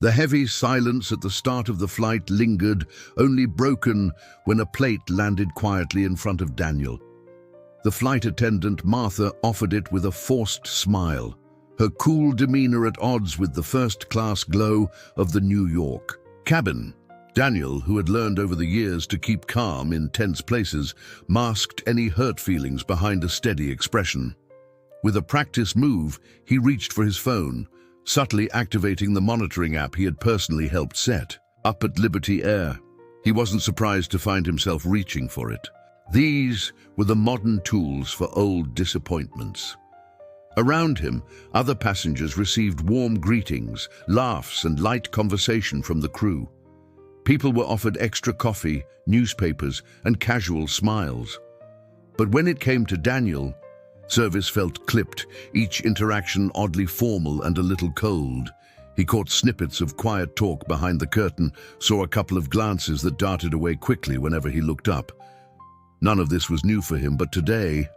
The heavy silence at the start of the flight lingered, only broken when a plate landed quietly in front of Daniel. The flight attendant, Martha, offered it with a forced smile, her cool demeanor at odds with the first-class glow of the New York cabin. Daniel, who had learned over the years to keep calm in tense places, masked any hurt feelings behind a steady expression. With a practiced move, he reached for his phone, subtly activating the monitoring app he had personally helped set. Up at Liberty Air, he wasn't surprised to find himself reaching for it. These were the modern tools for old disappointments. Around him, other passengers received warm greetings, laughs, and light conversation from the crew. People were offered extra coffee, newspapers, and casual smiles. But when it came to Daniel, service felt clipped, each interaction oddly formal and a little cold. He caught snippets of quiet talk behind the curtain, saw a couple of glances that darted away quickly whenever he looked up. None of this was new for him, but today,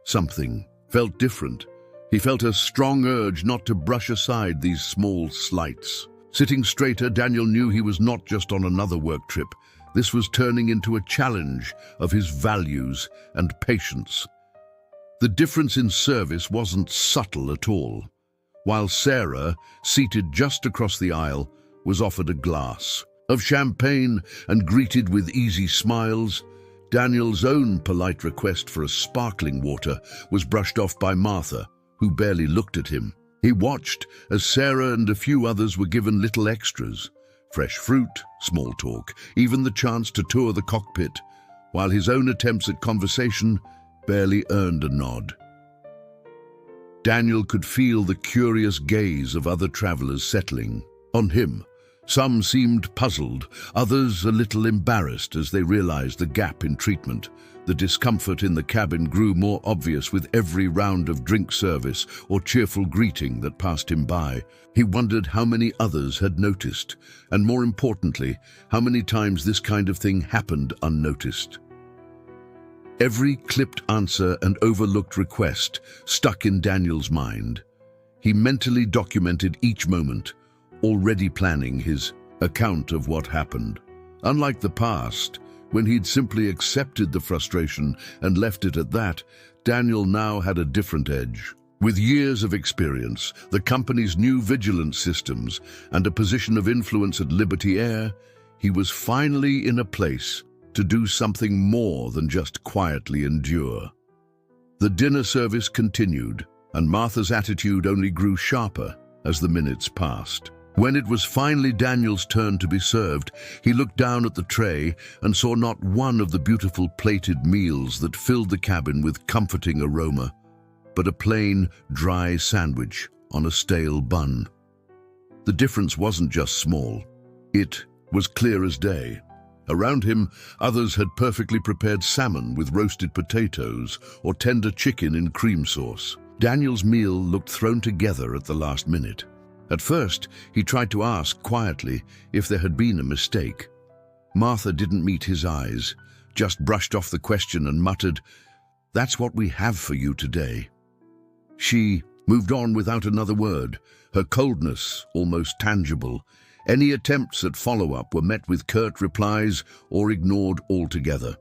something felt different. He felt a strong urge not to brush aside these small slights. Sitting straighter, Daniel knew he was not just on another work trip. This was turning into a challenge of his values and patience. The difference in service wasn't subtle at all. While Sarah, seated just across the aisle, was offered a glass of champagne and greeted with easy smiles, Daniel's own polite request for a sparkling water was brushed off by Martha, who barely looked at him. He watched as Sarah and a few others were given little extras: fresh fruit, small talk, even the chance to tour the cockpit, while his own attempts at conversation barely earned a nod. Daniel could feel the curious gaze of other travelers settling on him. Some seemed puzzled, others a little embarrassed as they realized the gap in treatment. The discomfort in the cabin grew more obvious with every round of drink service or cheerful greeting that passed him by. He wondered how many others had noticed, and more importantly, how many times this kind of thing happened unnoticed. Every clipped answer and overlooked request stuck in Daniel's mind. He mentally documented each moment, already planning his account of what happened. Unlike the past, when he'd simply accepted the frustration and left it at that, Daniel now had a different edge. With years of experience, the company's new vigilance systems, and a position of influence at Liberty Air, he was finally in a place to do something more than just quietly endure. The dinner service continued, and Martha's attitude only grew sharper as the minutes passed. When it was finally Daniel's turn to be served, he looked down at the tray and saw not one of the beautiful plated meals that filled the cabin with comforting aroma, but a plain, dry sandwich on a stale bun. The difference wasn't just small. It was clear as day. Around him, others had perfectly prepared salmon with roasted potatoes or tender chicken in cream sauce. Daniel's meal looked thrown together at the last minute. At first, he tried to ask quietly if there had been a mistake. Martha didn't meet his eyes, just brushed off the question and muttered, "That's what we have for you today." She moved on without another word, her coldness almost tangible. Any attempts at follow-up were met with curt replies or ignored altogether.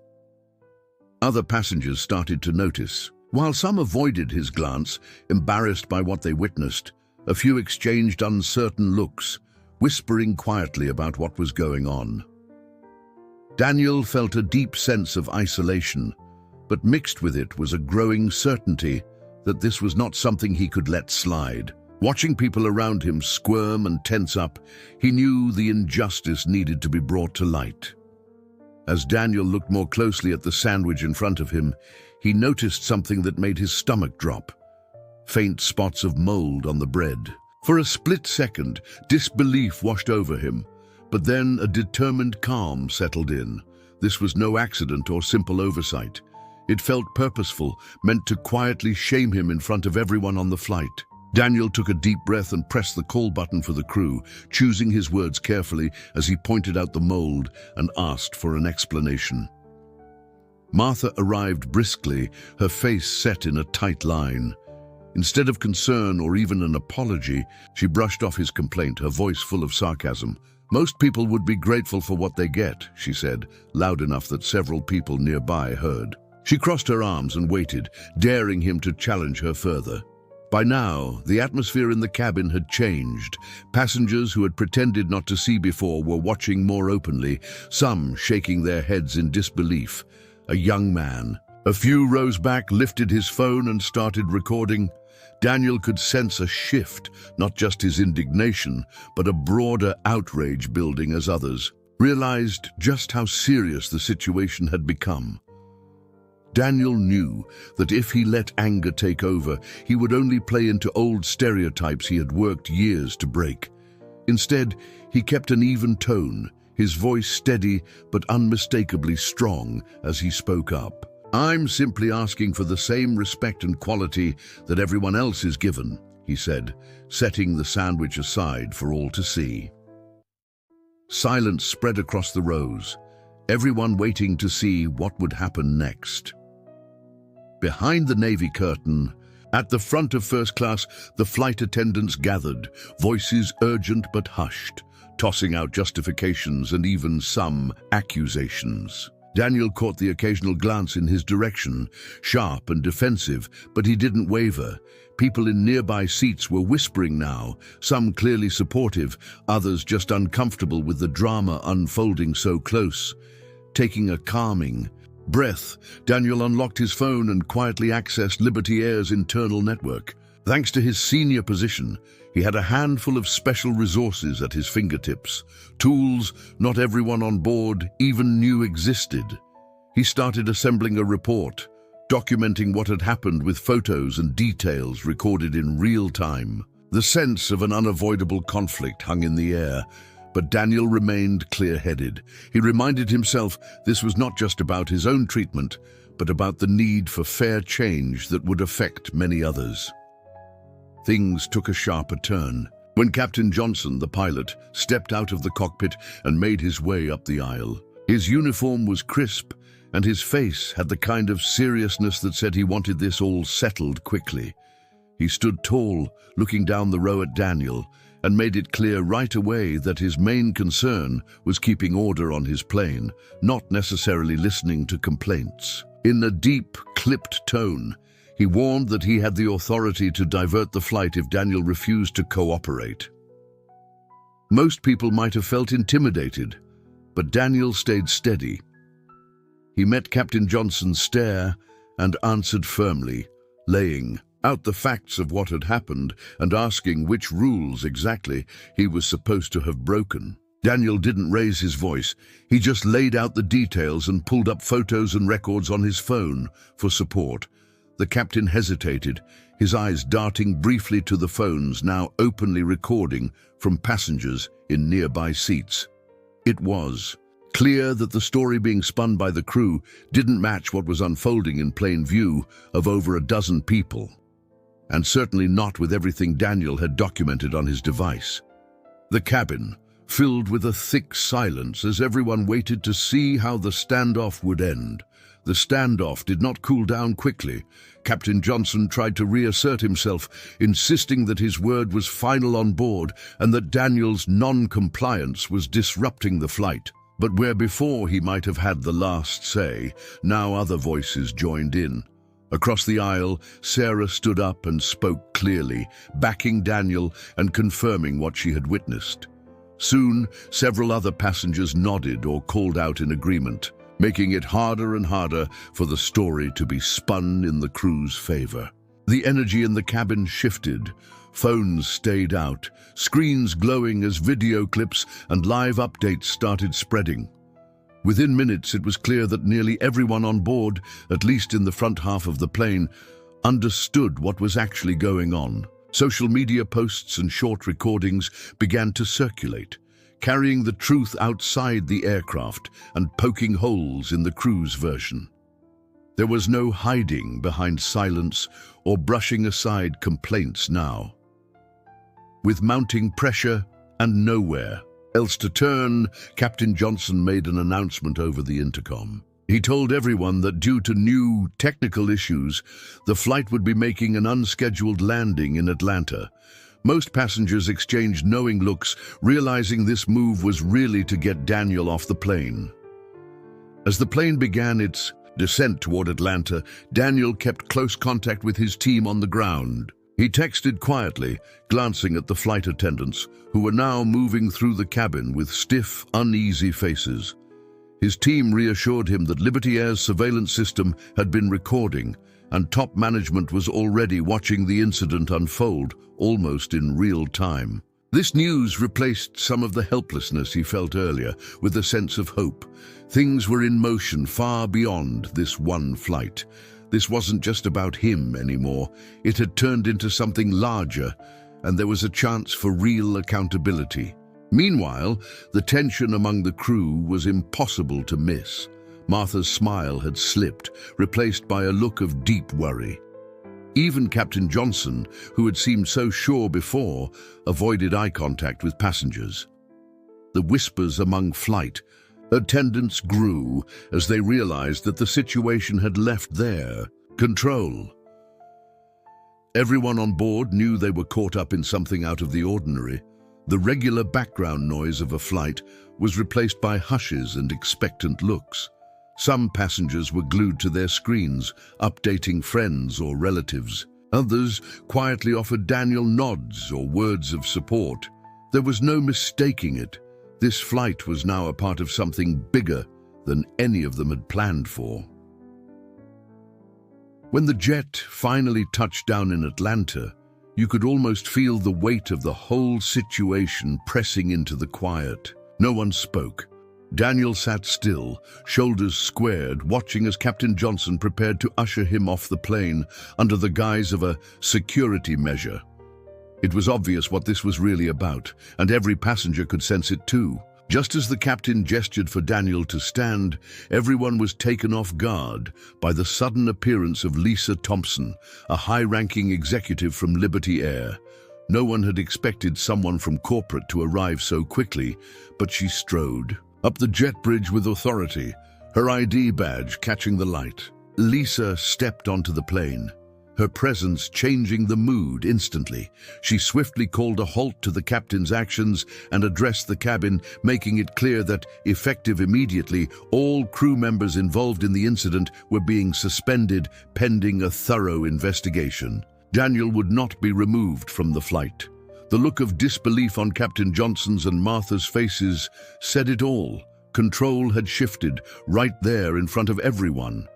Other passengers started to notice. While some avoided his glance, embarrassed by what they witnessed, a few exchanged uncertain looks, whispering quietly about what was going on. Daniel felt a deep sense of isolation, but mixed with it was a growing certainty that this was not something he could let slide. Watching people around him squirm and tense up, he knew the injustice needed to be brought to light. As Daniel looked more closely at the sandwich in front of him, he noticed something that made his stomach drop: faint spots of mold on the bread. For a split second, disbelief washed over him, but then a determined calm settled in. This was no accident or simple oversight. It felt purposeful, meant to quietly shame him in front of everyone on the flight. Daniel took a deep breath and pressed the call button for the crew, choosing his words carefully as he pointed out the mold and asked for an explanation. Martha arrived briskly, her face set in a tight line. Instead of concern or even an apology, she brushed off his complaint, her voice full of sarcasm. "Most people would be grateful for what they get," she said, loud enough that several people nearby heard. She crossed her arms and waited, daring him to challenge her further. By now, the atmosphere in the cabin had changed. Passengers who had pretended not to see before were watching more openly, some shaking their heads in disbelief. A young man. A few rows back lifted his phone and started recording. Daniel could sense a shift, not just his indignation, but a broader outrage building as others realized just how serious the situation had become. Daniel knew that if he let anger take over, he would only play into old stereotypes he had worked years to break. Instead, he kept an even tone, his voice steady but unmistakably strong as he spoke up. "I'm simply asking for the same respect and quality that everyone else is given," he said, setting the sandwich aside for all to see. Silence spread across the rows, everyone waiting to see what would happen next. Behind the Navy curtain, at the front of first class, the flight attendants gathered, voices urgent but hushed, tossing out justifications and even some accusations. Daniel caught the occasional glance in his direction, sharp and defensive, but he didn't waver. People in nearby seats were whispering now, some clearly supportive, others just uncomfortable with the drama unfolding so close. Taking a calming breath, Daniel unlocked his phone and quietly accessed Liberty Air's internal network. Thanks to his senior position, he had a handful of special resources at his fingertips, tools not everyone on board even knew existed. He started assembling a report, documenting what had happened with photos and details recorded in real time. The sense of an unavoidable conflict hung in the air, but Daniel remained clear-headed. He reminded himself this was not just about his own treatment, but about the need for fair change that would affect many others. Things took a sharper turn when Captain Johnson, the pilot, stepped out of the cockpit and made his way up the aisle. His uniform was crisp, and his face had the kind of seriousness that said he wanted this all settled quickly. He stood tall, looking down the row at Daniel, and made it clear right away that his main concern was keeping order on his plane, not necessarily listening to complaints. In a deep, clipped tone, he warned that he had the authority to divert the flight if Daniel refused to cooperate. Most people might have felt intimidated, but Daniel stayed steady. He met Captain Johnson's stare and answered firmly, laying out the facts of what had happened and asking which rules exactly he was supposed to have broken. Daniel didn't raise his voice. He just laid out the details and pulled up photos and records on his phone for support. The captain hesitated, his eyes darting briefly to the phones now openly recording from passengers in nearby seats. It was clear that the story being spun by the crew didn't match what was unfolding in plain view of over a dozen people, and certainly not with everything Daniel had documented on his device. The cabin filled with a thick silence as everyone waited to see how the standoff would end. The standoff did not cool down quickly. Captain Johnson tried to reassert himself, insisting that his word was final on board and that Daniel's non-compliance was disrupting the flight. But where before he might have had the last say, now other voices joined in. Across the aisle, Sarah stood up and spoke clearly, backing Daniel and confirming what she had witnessed. Soon, several other passengers nodded or called out in agreement, making it harder and harder for the story to be spun in the crew's favor. The energy in the cabin shifted. Phones stayed out, screens glowing as video clips and live updates started spreading. Within minutes, it was clear that nearly everyone on board, at least in the front half of the plane, understood what was actually going on. Social media posts and short recordings began to circulate, carrying the truth outside the aircraft and poking holes in the crew's version. There was no hiding behind silence or brushing aside complaints now. With mounting pressure and nowhere else to turn, Captain Johnson made an announcement over the intercom. He told everyone that due to new technical issues, the flight would be making an unscheduled landing in Atlanta. Most passengers exchanged knowing looks, realizing this move was really to get Daniel off the plane. As the plane began its descent toward Atlanta, Daniel kept close contact with his team on the ground. He texted quietly, glancing at the flight attendants, who were now moving through the cabin with stiff, uneasy faces. His team reassured him that Liberty Air's surveillance system had been recording, and top management was already watching the incident unfold, almost in real time. This news replaced some of the helplessness he felt earlier with a sense of hope. Things were in motion far beyond this one flight. This wasn't just about him anymore. It had turned into something larger, and there was a chance for real accountability. Meanwhile, the tension among the crew was impossible to miss. Martha's smile had slipped, replaced by a look of deep worry. Even Captain Johnson, who had seemed so sure before, avoided eye contact with passengers. The whispers among flight attendants grew as they realized that the situation had left their control. Everyone on board knew they were caught up in something out of the ordinary. The regular background noise of a flight was replaced by hushes and expectant looks. Some passengers were glued to their screens, updating friends or relatives. Others quietly offered Daniel nods or words of support. There was no mistaking it. This flight was now a part of something bigger than any of them had planned for. When the jet finally touched down in Atlanta, you could almost feel the weight of the whole situation pressing into the quiet. No one spoke. Daniel sat still, shoulders squared, watching as Captain Johnson prepared to usher him off the plane under the guise of a security measure. It was obvious what this was really about, and every passenger could sense it too. Just as the captain gestured for Daniel to stand, everyone was taken off guard by the sudden appearance of Lisa Thompson, a high-ranking executive from Liberty Air. No one had expected someone from corporate to arrive so quickly, but she strode up the jet bridge with authority, her ID badge catching the light. Lisa stepped onto the plane, her presence changing the mood instantly. She swiftly called a halt to the captain's actions and addressed the cabin, making it clear that, effective immediately, all crew members involved in the incident were being suspended pending a thorough investigation. Daniel would not be removed from the flight. The look of disbelief on Captain Johnson's and Martha's faces said it all. Control had shifted right there in front of everyone.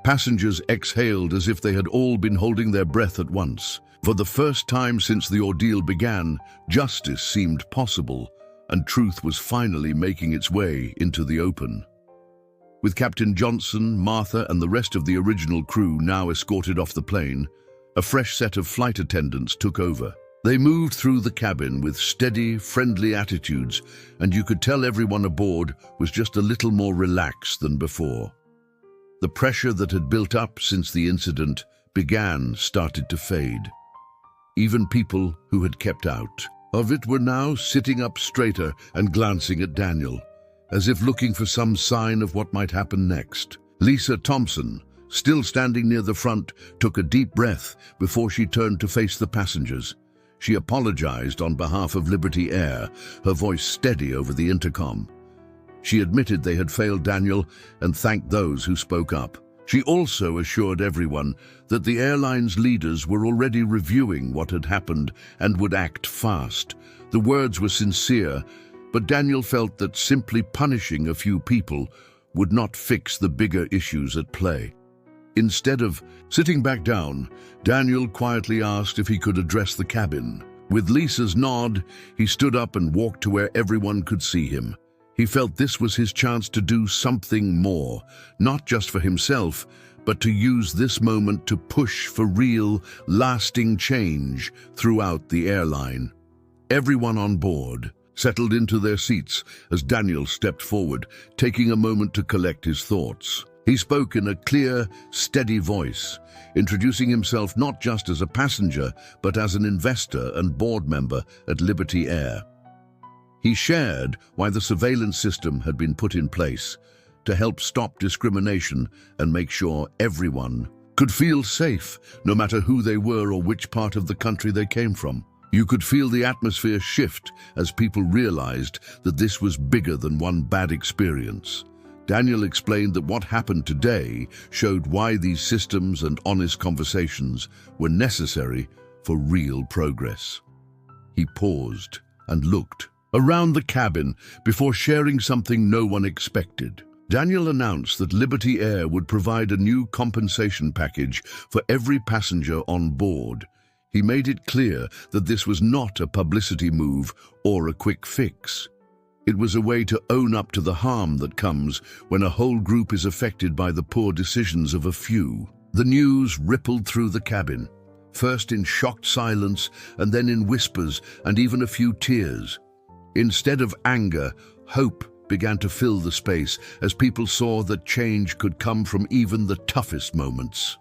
Passengers exhaled as if they had all been holding their breath at once. For the first time since the ordeal began, justice seemed possible, and truth was finally making its way into the open. With Captain Johnson, Martha, and the rest of the original crew now escorted off the plane, a fresh set of flight attendants took over. They moved through the cabin with steady, friendly attitudes, and you could tell everyone aboard was just a little more relaxed than before. The pressure that had built up since the incident started to fade. Even people who had kept out of it were now sitting up straighter and glancing at Daniel, as if looking for some sign of what might happen next. Lisa Thompson, still standing near the front, took a deep breath before she turned to face the passengers. She apologized on behalf of Liberty Air, her voice steady over the intercom. She admitted they had failed Daniel and thanked those who spoke up. She also assured everyone that the airline's leaders were already reviewing what had happened and would act fast. The words were sincere, but Daniel felt that simply punishing a few people would not fix the bigger issues at play. Instead of sitting back down, Daniel quietly asked if he could address the cabin. With Lisa's nod, he stood up and walked to where everyone could see him. He felt this was his chance to do something more, not just for himself, but to use this moment to push for real, lasting change throughout the airline. Everyone on board settled into their seats as Daniel stepped forward, taking a moment to collect his thoughts. He spoke in a clear, steady voice, introducing himself not just as a passenger, but as an investor and board member at Liberty Air. He shared why the surveillance system had been put in place, to help stop discrimination and make sure everyone could feel safe, no matter who they were or which part of the country they came from. You could feel the atmosphere shift as people realized that this was bigger than one bad experience. Daniel explained that what happened today showed why these systems and honest conversations were necessary for real progress. He paused and looked around the cabin before sharing something no one expected. Daniel announced that Liberty Air would provide a new compensation package for every passenger on board. He made it clear that this was not a publicity move or a quick fix. It was a way to own up to the harm that comes when a whole group is affected by the poor decisions of a few. The news rippled through the cabin, first in shocked silence and then in whispers and even a few tears. Instead of anger, hope began to fill the space as people saw that change could come from even the toughest moments.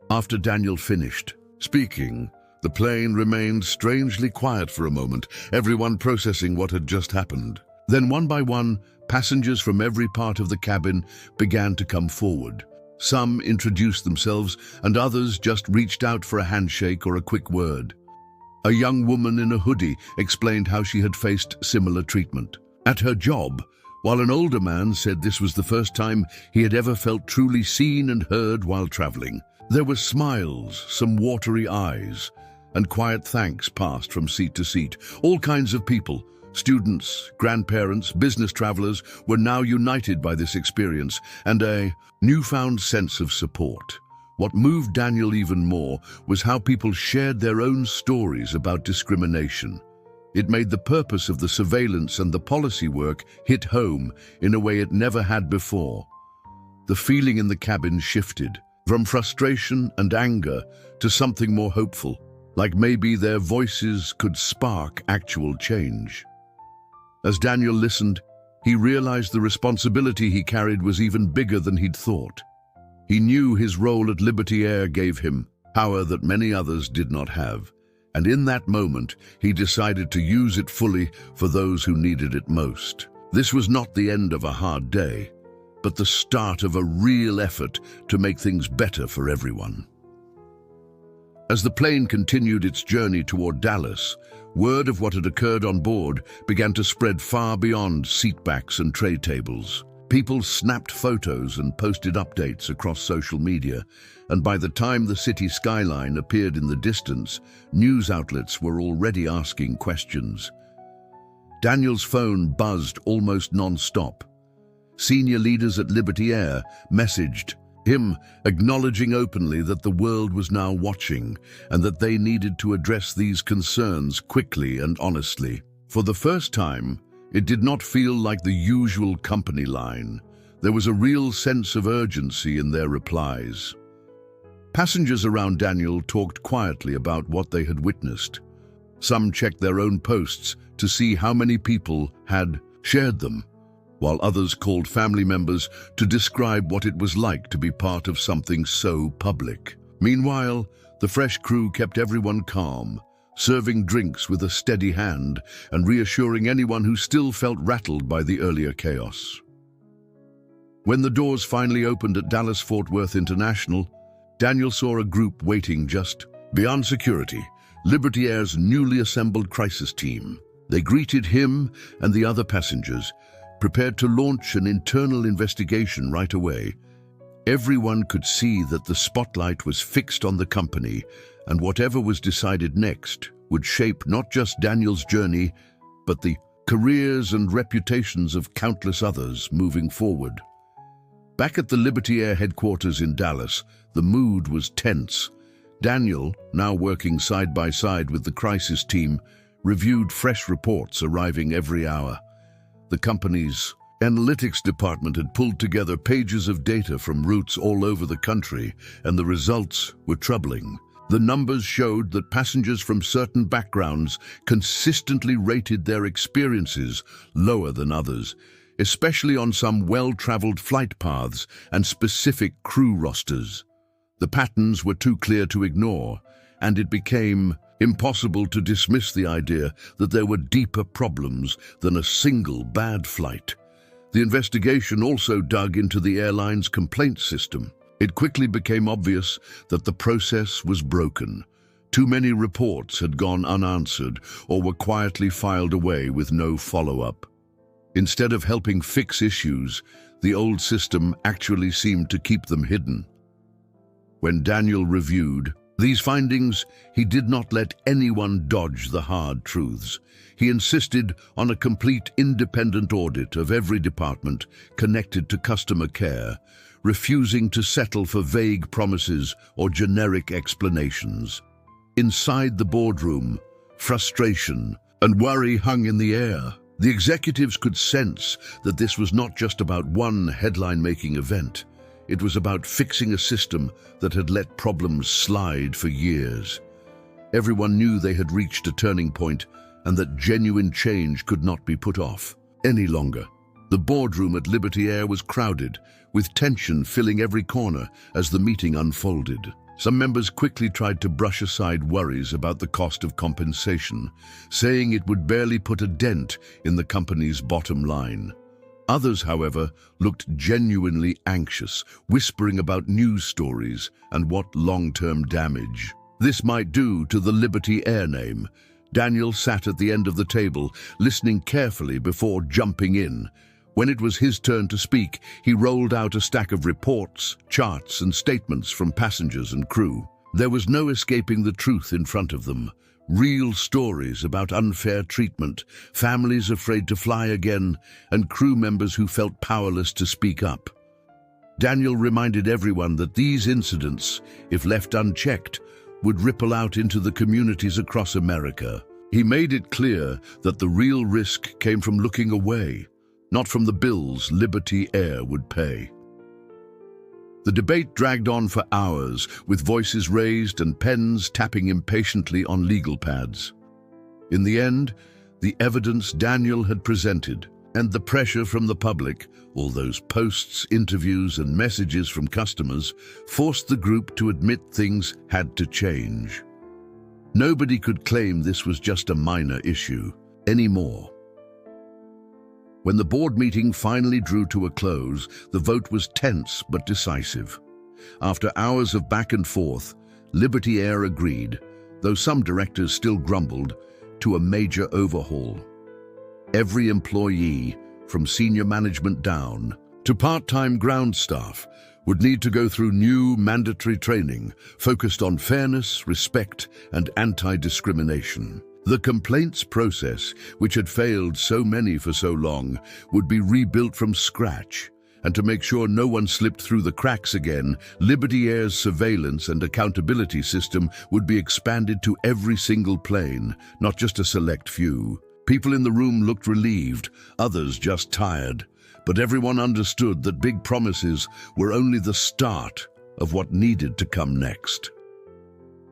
After Daniel finished speaking, the plane remained strangely quiet for a moment, everyone processing what had just happened. Then one by one, passengers from every part of the cabin began to come forward. Some introduced themselves and others just reached out for a handshake or a quick word. A young woman in a hoodie explained how she had faced similar treatment at her job, while an older man said this was the first time he had ever felt truly seen and heard while traveling. There were smiles, some watery eyes, and quiet thanks passed from seat to seat. All kinds of people, students, grandparents, business travelers, were now united by this experience and a newfound sense of support. What moved Daniel even more was how people shared their own stories about discrimination. It made the purpose of the surveillance and the policy work hit home in a way it never had before. The feeling in the cabin shifted from frustration and anger to something more hopeful, like maybe their voices could spark actual change. As Daniel listened, he realized the responsibility he carried was even bigger than he'd thought. He knew his role at Liberty Air gave him power that many others did not have, and in that moment, he decided to use it fully for those who needed it most. This was not the end of a hard day, but the start of a real effort to make things better for everyone. As the plane continued its journey toward Dallas, word of what had occurred on board began to spread far beyond seatbacks and tray tables. People snapped photos and posted updates across social media, and by the time the city skyline appeared in the distance, news outlets were already asking questions. Daniel's phone buzzed almost non-stop. Senior leaders at Liberty Air messaged him, acknowledging openly that the world was now watching and that they needed to address these concerns quickly and honestly. For the first time, it did not feel like the usual company line. There was a real sense of urgency in their replies. Passengers around Daniel talked quietly about what they had witnessed. Some checked their own posts to see how many people had shared them, while others called family members to describe what it was like to be part of something so public. Meanwhile, the fresh crew kept everyone calm, serving drinks with a steady hand and reassuring anyone who still felt rattled by the earlier chaos. When the doors finally opened at Dallas-Fort Worth International, Daniel saw a group waiting just beyond security, Liberty Air's newly assembled crisis team. They greeted him and the other passengers, prepared to launch an internal investigation right away. Everyone could see that the spotlight was fixed on the company, and whatever was decided next would shape not just Daniel's journey, but the careers and reputations of countless others moving forward. Back at the Liberty Air headquarters in Dallas, the mood was tense. Daniel, now working side by side with the crisis team, reviewed fresh reports arriving every hour. The company's analytics department had pulled together pages of data from routes all over the country, and the results were troubling. The numbers showed that passengers from certain backgrounds consistently rated their experiences lower than others, especially on some well-traveled flight paths and specific crew rosters. The patterns were too clear to ignore, and it became Impossible to dismiss the idea that there were deeper problems than a single bad flight. The investigation also dug into the airline's complaint system. It quickly became obvious that the process was broken. Too many reports had gone unanswered or were quietly filed away with no follow-up. Instead of helping fix issues, the old system actually seemed to keep them hidden. When Daniel reviewed these findings, he did not let anyone dodge the hard truths. He insisted on a complete independent audit of every department connected to customer care, refusing to settle for vague promises or generic explanations. Inside the boardroom, frustration and worry hung in the air. The executives could sense that this was not just about one headline-making event. It was about fixing a system that had let problems slide for years. Everyone knew they had reached a turning point and that genuine change could not be put off any longer. The boardroom at Liberty Air was crowded, with tension filling every corner as the meeting unfolded. Some members quickly tried to brush aside worries about the cost of compensation, saying it would barely put a dent in the company's bottom line. Others, however, looked genuinely anxious, whispering about news stories and what long-term damage this might do to the Liberty Air name. Daniel sat at the end of the table, listening carefully before jumping in. When it was his turn to speak, he rolled out a stack of reports, charts, and statements from passengers and crew. There was no escaping the truth in front of them. Real stories about unfair treatment, families afraid to fly again, and crew members who felt powerless to speak up. Daniel reminded everyone that these incidents, if left unchecked, would ripple out into the communities across America. He made it clear that the real risk came from looking away, not from the bills Liberty Air would pay. The debate dragged on for hours, with voices raised and pens tapping impatiently on legal pads. In the end, the evidence Daniel had presented and the pressure from the public, all those posts, interviews, and messages from customers, forced the group to admit things had to change. Nobody could claim this was just a minor issue anymore. When the board meeting finally drew to a close, the vote was tense but decisive. After hours of back and forth, Liberty Air agreed, though some directors still grumbled, to a major overhaul. Every employee, from senior management down to part-time ground staff, would need to go through new mandatory training focused on fairness, respect, and anti-discrimination. The complaints process, which had failed so many for so long, would be rebuilt from scratch. And to make sure no one slipped through the cracks again, Liberty Air's surveillance and accountability system would be expanded to every single plane, not just a select few. People in the room looked relieved, others just tired. But everyone understood that big promises were only the start of what needed to come next.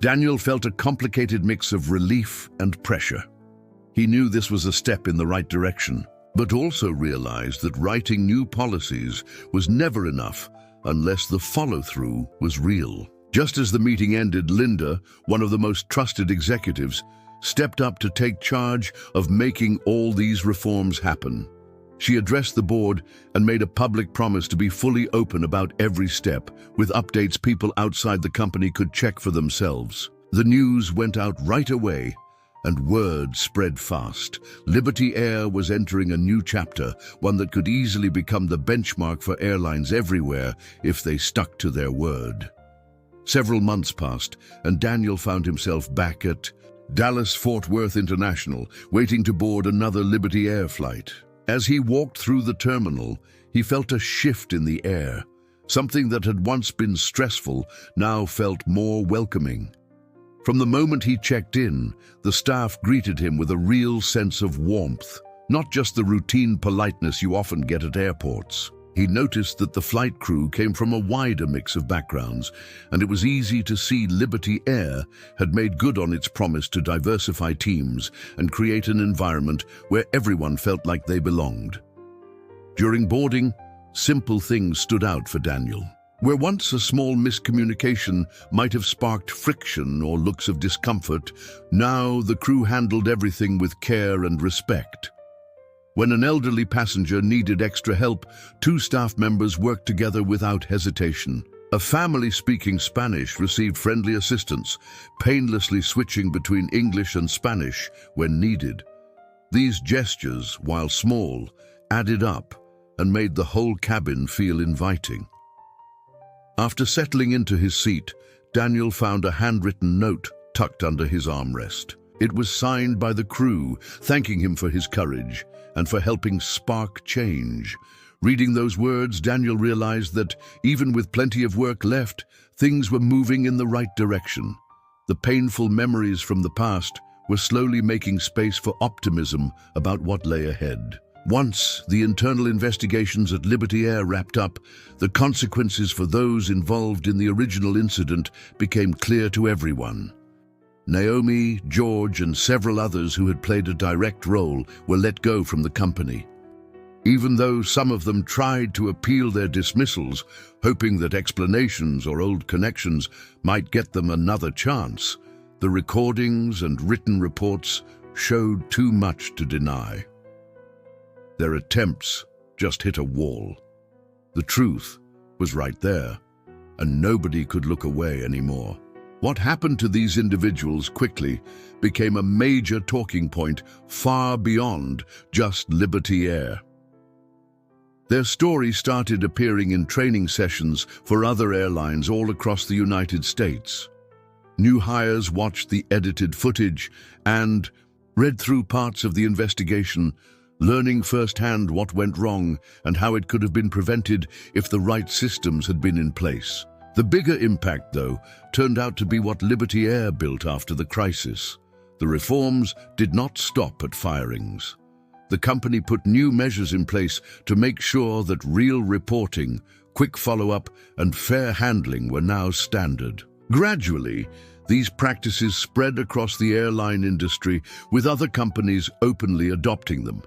Daniel felt a complicated mix of relief and pressure. He knew this was a step in the right direction, but also realized that writing new policies was never enough unless the follow-through was real. Just as the meeting ended, Linda, one of the most trusted executives, stepped up to take charge of making all these reforms happen. She addressed the board and made a public promise to be fully open about every step, with updates people outside the company could check for themselves. The news went out right away, and word spread fast. Liberty Air was entering a new chapter, one that could easily become the benchmark for airlines everywhere if they stuck to their word. Several months passed, and Daniel found himself back at Dallas-Fort Worth International, waiting to board another Liberty Air flight. As he walked through the terminal, he felt a shift in the air. Something that had once been stressful now felt more welcoming. From the moment he checked in, the staff greeted him with a real sense of warmth, not just the routine politeness you often get at airports. He noticed that the flight crew came from a wider mix of backgrounds, and it was easy to see Liberty Air had made good on its promise to diversify teams and create an environment where everyone felt like they belonged. During boarding, simple things stood out for Daniel. Where once a small miscommunication might have sparked friction or looks of discomfort, now the crew handled everything with care and respect. When an elderly passenger needed extra help, two staff members worked together without hesitation. A family speaking Spanish received friendly assistance, painlessly switching between English and Spanish when needed. These gestures, while small, added up and made the whole cabin feel inviting. After settling into his seat, Daniel found a handwritten note tucked under his armrest. It was signed by the crew, thanking him for his courage and for helping spark change. Reading those words, Daniel realized that, even with plenty of work left, things were moving in the right direction. The painful memories from the past were slowly making space for optimism about what lay ahead. Once the internal investigations at Liberty Air wrapped up, the consequences for those involved in the original incident became clear to everyone. Naomi, George, and several others who had played a direct role were let go from the company. Even though some of them tried to appeal their dismissals, hoping that explanations or old connections might get them another chance, the recordings and written reports showed too much to deny. Their attempts just hit a wall. The truth was right there, and nobody could look away anymore. What happened to these individuals quickly became a major talking point far beyond just Liberty Air. Their story started appearing in training sessions for other airlines all across the United States. New hires watched the edited footage and read through parts of the investigation, learning firsthand what went wrong and how it could have been prevented if the right systems had been in place. The bigger impact, though, turned out to be what Liberty Air built after the crisis. The reforms did not stop at firings. The company put new measures in place to make sure that real reporting, quick follow-up, and fair handling were now standard. Gradually, these practices spread across the airline industry, with other companies openly adopting them.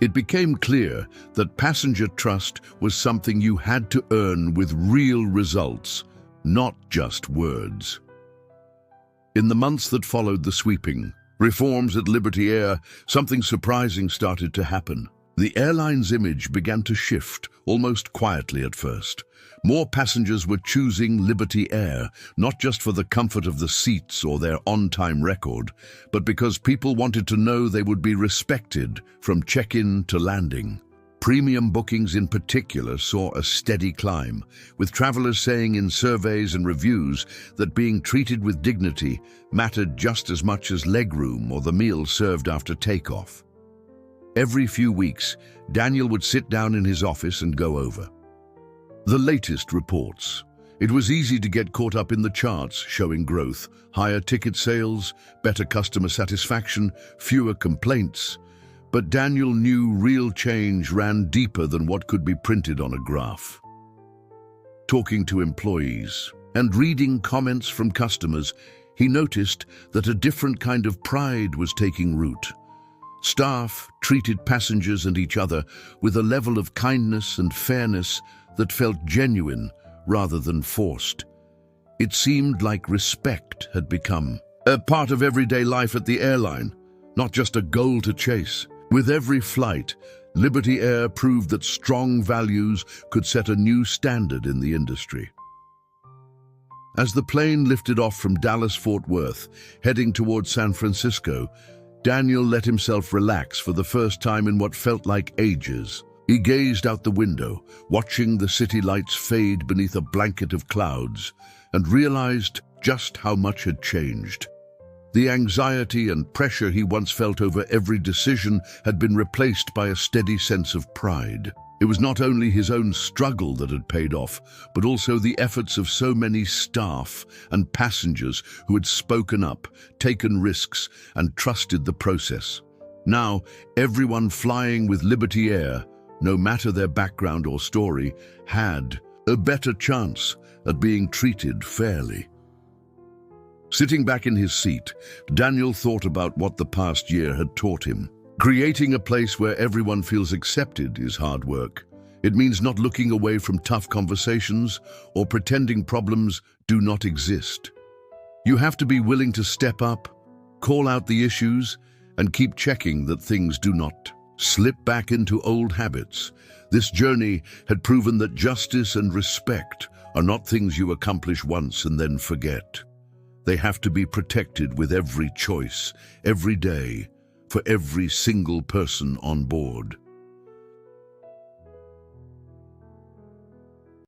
It became clear that passenger trust was something you had to earn with real results, not just words. In the months that followed the sweeping reforms at Liberty Air, something surprising started to happen. The airline's image began to shift, almost quietly at first. More passengers were choosing Liberty Air, not just for the comfort of the seats or their on-time record, but because people wanted to know they would be respected from check-in to landing. Premium bookings in particular saw a steady climb, with travelers saying in surveys and reviews that being treated with dignity mattered just as much as legroom or the meals served after takeoff. Every few weeks, Daniel would sit down in his office and go over the latest reports. It was easy to get caught up in the charts showing growth, higher ticket sales, better customer satisfaction, fewer complaints. But Daniel knew real change ran deeper than what could be printed on a graph. Talking to employees and reading comments from customers, he noticed that a different kind of pride was taking root. Staff treated passengers and each other with a level of kindness and fairness that felt genuine rather than forced. It seemed like respect had become a part of everyday life at the airline, not just a goal to chase. With every flight, Liberty Air proved that strong values could set a new standard in the industry. As the plane lifted off from Dallas-Fort Worth, heading towards San Francisco, Daniel let himself relax for the first time in what felt like ages. He gazed out the window, watching the city lights fade beneath a blanket of clouds, and realized just how much had changed. The anxiety and pressure he once felt over every decision had been replaced by a steady sense of pride. It was not only his own struggle that had paid off, but also the efforts of so many staff and passengers who had spoken up, taken risks, and trusted the process. Now, everyone flying with Liberty Air, no matter their background or story, had a better chance at being treated fairly. Sitting back in his seat, Daniel thought about what the past year had taught him. Creating a place where everyone feels accepted is hard work. It means not looking away from tough conversations or pretending problems do not exist. You have to be willing to step up, call out the issues, and keep checking that things do not slip back into old habits. This journey had proven that justice and respect are not things you accomplish once and then forget. They have to be protected with every choice, every day, for every single person on board.